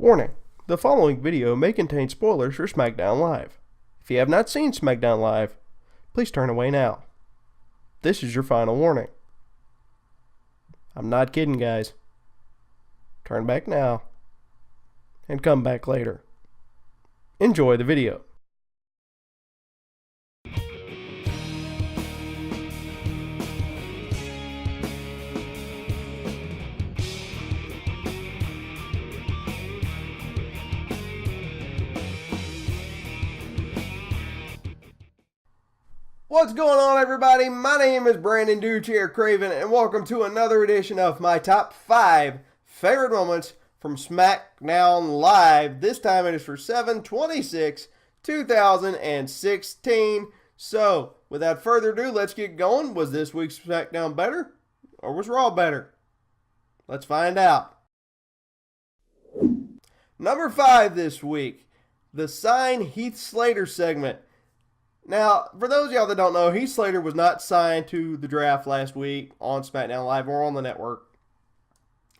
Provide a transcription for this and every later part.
Warning, the following video may contain spoilers for Smackdown Live. If you have not seen Smackdown Live, please turn away now. This is your final warning. I'm not kidding, guys. Turn back now and come back later. Enjoy the video. What's going on, everybody? My name is Brandon Duchair Craven, and welcome to another edition of my top 5 favorite moments from Smackdown Live. This time it is for 7/26/2016. So, without further ado, let's get going. Was this week's Smackdown better, or was Raw better? Let's find out. Number 5 this week, the Sign Heath Slater segment. Now, for those of y'all that don't know, Heath Slater was not signed to the draft last week on SmackDown Live or on the network.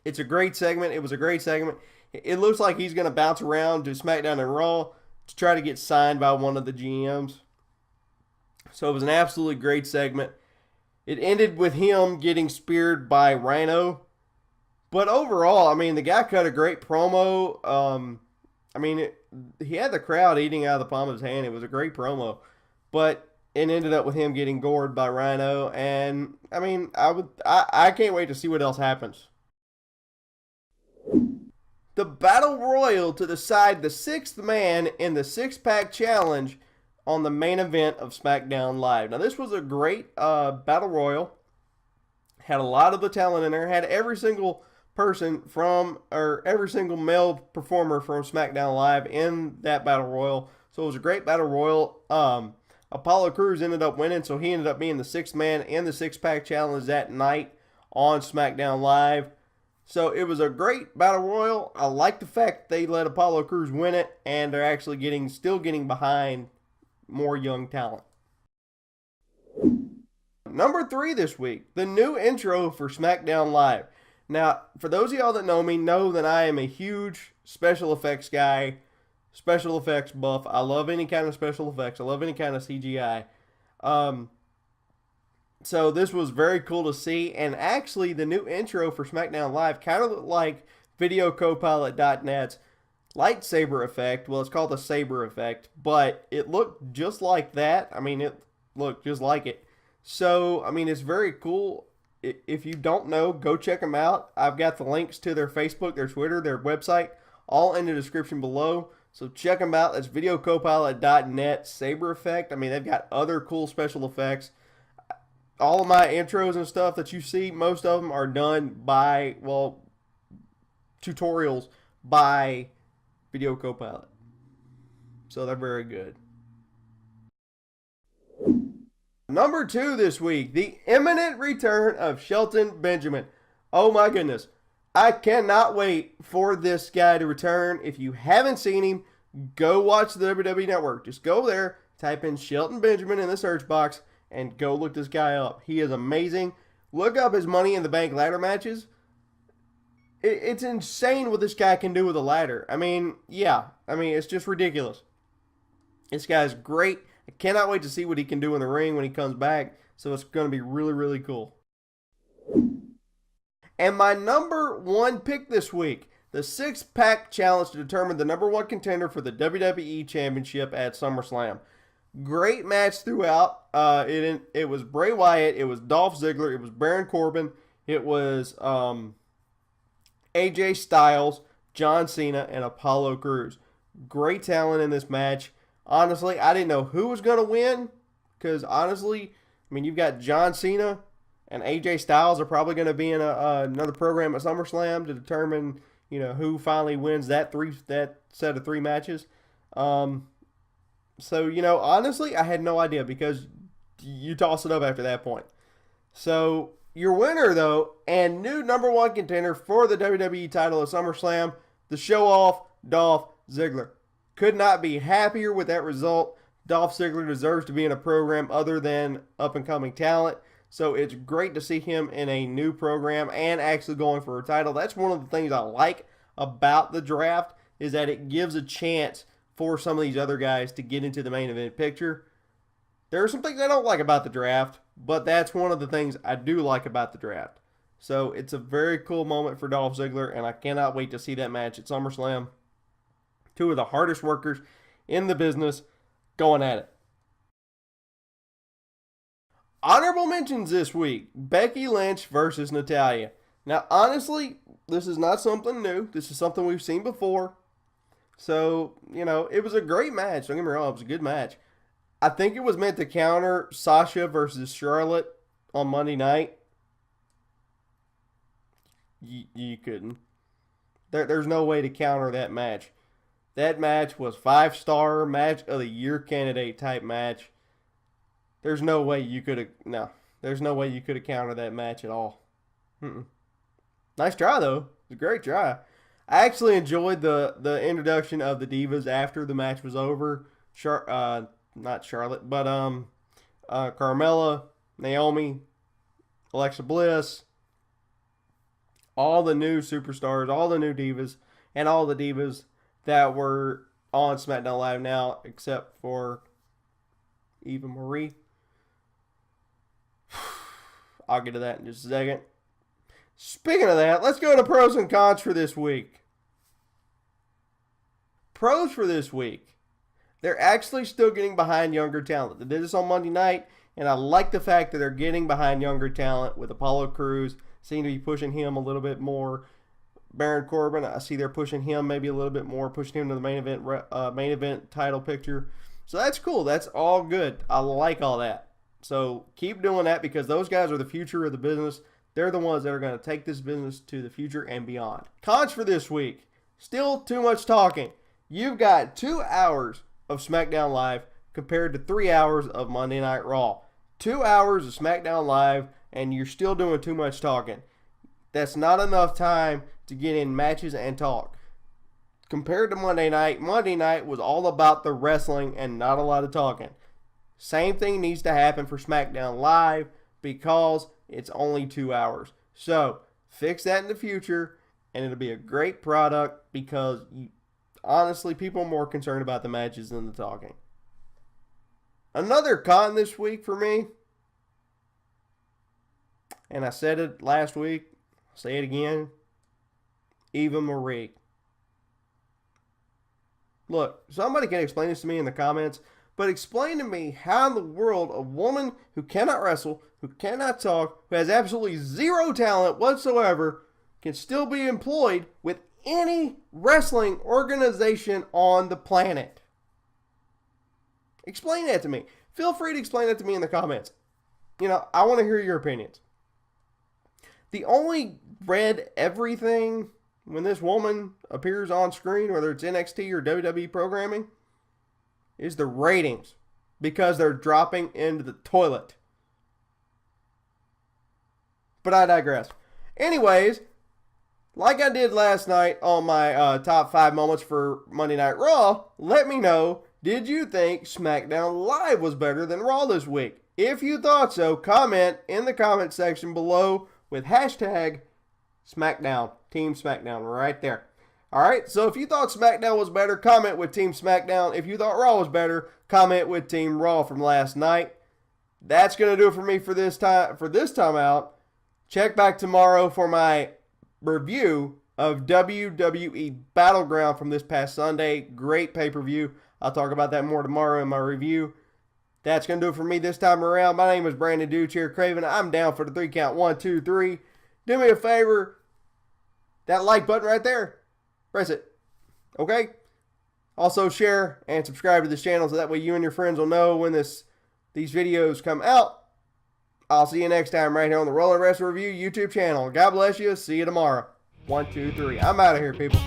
It's a great segment. It was a great segment. It looks like he's going to bounce around to SmackDown and Raw to try to get signed by one of the GMs. So it was an absolutely great segment. It ended with him getting speared by Rhino. But overall, I mean, the guy cut a great promo. He had the crowd eating out of the palm of his hand. It was a great promo. But it ended up with him getting gored by Rhino, and I mean, I can't wait to see what else happens. The Battle Royal to decide the 6th man in the 6-pack challenge on the main event of SmackDown Live. Now, this was a great Battle Royal. Had a lot of the talent in there. Had every single person every single male performer from SmackDown Live in that Battle Royal. So it was a great Battle Royal. Apollo Crews ended up winning, so he ended up being the 6th man in the 6-pack challenge that night on SmackDown Live. So it was a great Battle Royal. I like the fact they let Apollo Crews win it, and they're actually still getting behind more young talent. Number 3 this week, the new intro for SmackDown Live. Now, for those of y'all that know me, know that I am a huge special effects guy. Special effects buff. I love any kind of special effects. I love any kind of CGI. So this was very cool to see. And actually, the new intro for SmackDown Live kind of looked like VideoCopilot.net's lightsaber effect. Well, it's called the saber effect, but it looked just like that. I mean, it looked just like it. So, I mean, it's very cool. If you don't know, go check them out. I've got the links to their Facebook, their Twitter, their website, all in the description below. So check them out. That's VideoCopilot.net Saber Effect. I mean, they've got other cool special effects. All of my intros and stuff that you see, most of them are done by, tutorials by Video Copilot. So they're very good. Number 2 this week, the imminent return of Shelton Benjamin. Oh my goodness. I cannot wait for this guy to return. If you haven't seen him, go watch the WWE Network. Just go there, type in Shelton Benjamin in the search box, and go look this guy up. He is amazing. Look up his Money in the Bank ladder matches. It's insane what this guy can do with a ladder. I mean, it's just ridiculous. This guy's great. I cannot wait to see what he can do in the ring when he comes back. So it's going to be really, really cool. And my number 1 pick this week, the 6-pack challenge to determine the number 1 contender for the WWE Championship at SummerSlam. Great match throughout. It was Bray Wyatt, it was Dolph Ziggler, it was Baron Corbin, it was AJ Styles, John Cena, and Apollo Crews. Great talent in this match. Honestly, I didn't know who was going to win because you've got John Cena and AJ Styles are probably going to be in another program at SummerSlam to determine, who finally wins that set of 3 matches. Honestly, I had no idea because you toss it up after that point. So your winner, though, and new number 1 contender for the WWE title at SummerSlam, the show-off Dolph Ziggler. Could not be happier with that result. Dolph Ziggler deserves to be in a program other than up-and-coming talent. So it's great to see him in a new program and actually going for a title. That's one of the things I like about the draft is that it gives a chance for some of these other guys to get into the main event picture. There are some things I don't like about the draft, but that's one of the things I do like about the draft. So it's a very cool moment for Dolph Ziggler, and I cannot wait to see that match at SummerSlam. Two of the hardest workers in the business going at it. Honorable mentions this week: Becky Lynch versus Natalya. Now, honestly, this is not something new. This is something we've seen before. So, it was a great match. Don't get me wrong, it was a good match. I think it was meant to counter Sasha versus Charlotte on Monday night. You couldn't. There's no way to counter that match. That match was 5-star match of the year candidate type match. There's no way you could have. No, there's no way you could have countered that match at all. Nice try though. It was a great try. I actually enjoyed the introduction of the Divas after the match was over. Not Charlotte, but Carmella, Naomi, Alexa Bliss, all the new superstars, all the new divas, and all the divas that were on SmackDown Live now, except for Eva Marie. I'll get to that in just a second. Speaking of that, let's go to pros and cons for this week. Pros for this week. They're actually still getting behind younger talent. They did this on Monday night, and I like the fact that they're getting behind younger talent with Apollo Crews. Seem to be pushing him a little bit more. Baron Corbin, I see they're pushing him maybe a little bit more, pushing him to the main event title picture. So that's cool. That's all good. I like all that. So keep doing that, because those guys are the future of the business. They're the ones that are going to take this business to the future and beyond. Cons for this week. Still too much talking. You've got 2 hours of SmackDown Live compared to 3 hours of Monday Night Raw. 2 hours of SmackDown Live, and you're still doing too much talking. That's not enough time to get in matches and talk. Compared to Monday night was all about the wrestling and not a lot of talking. Same thing needs to happen for SmackDown Live, because it's only 2 hours. So fix that in the future, and it'll be a great product, because honestly, people are more concerned about the matches than the talking. Another con this week for me, and I said it last week, I'll say it again: Eva Marie. Look, somebody can explain this to me in the comments, but explain to me how in the world a woman who cannot wrestle, who cannot talk, who has absolutely zero talent whatsoever, can still be employed with any wrestling organization on the planet. Explain that to me. Feel free to explain that to me in the comments. I want to hear your opinions. The only red everything when this woman appears on screen, whether it's NXT or WWE programming, is the ratings, because they're dropping into the toilet. But I digress. Anyways, like I did last night on my top 5 moments for Monday Night Raw, let me know, did you think SmackDown Live was better than Raw this week? If you thought so, comment in the comment section below with hashtag SmackDown, Team SmackDown, right there. Alright, so if you thought SmackDown was better, comment with Team SmackDown. If you thought Raw was better, comment with Team Raw from last night. That's going to do it for me for this time out. Check back tomorrow for my review of WWE Battleground from this past Sunday. Great pay-per-view. I'll talk about that more tomorrow in my review. That's going to do it for me this time around. My name is Brandon Dude here, Craven. I'm down for the 3 count. 1, 2, 3. Do me a favor. That like button right there, press it. Okay? Also share and subscribe to this channel, so that way you and your friends will know when these videos come out. I'll see you next time right here on the Rolling Wrestling Review YouTube channel. God bless you. See you tomorrow. 1, 2, 3. I'm out of here, people.